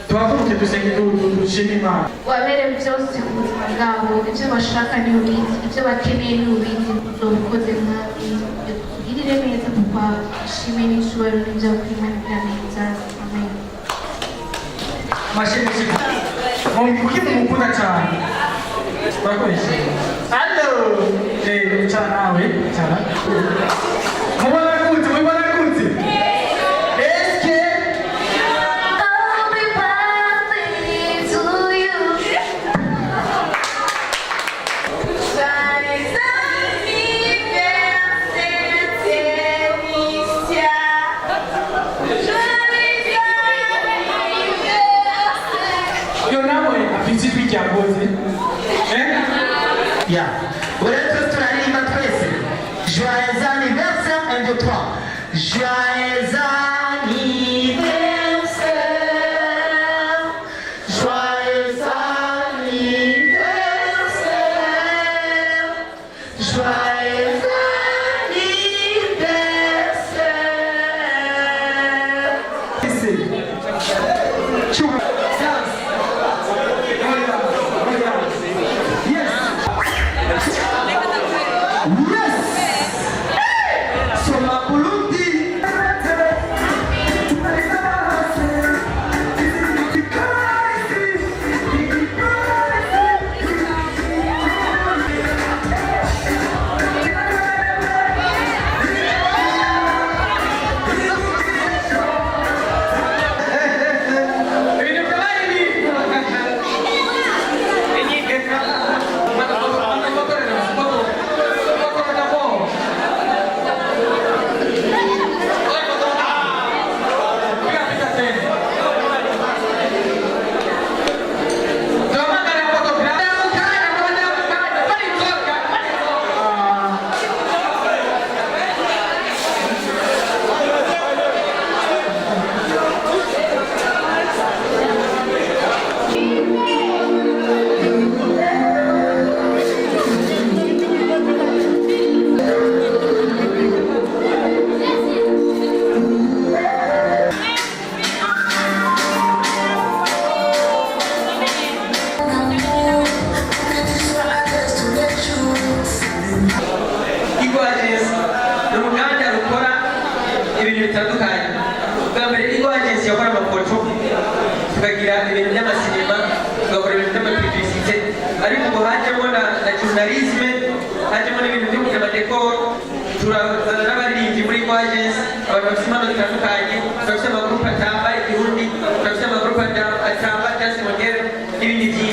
tuhaguruke dusenge dushime Imana. Wabere byose ku buzima bwabo, ibyo bashaka ni ubizi, ibyo bakeneye ni ubizi, uzobikoze mwami, tugirire neza kuko ishime n'ishobora n'ibyo kwimanira neza. Amen. Mashini kuki mukunda cyane bakoresha allo cyane nawe cyane mubona kuti eske Yeah. Joyeux anniversaire, 1, 2, 3. Joyeux anniversaire. Joyeux anniversaire. Joyeux Ibindi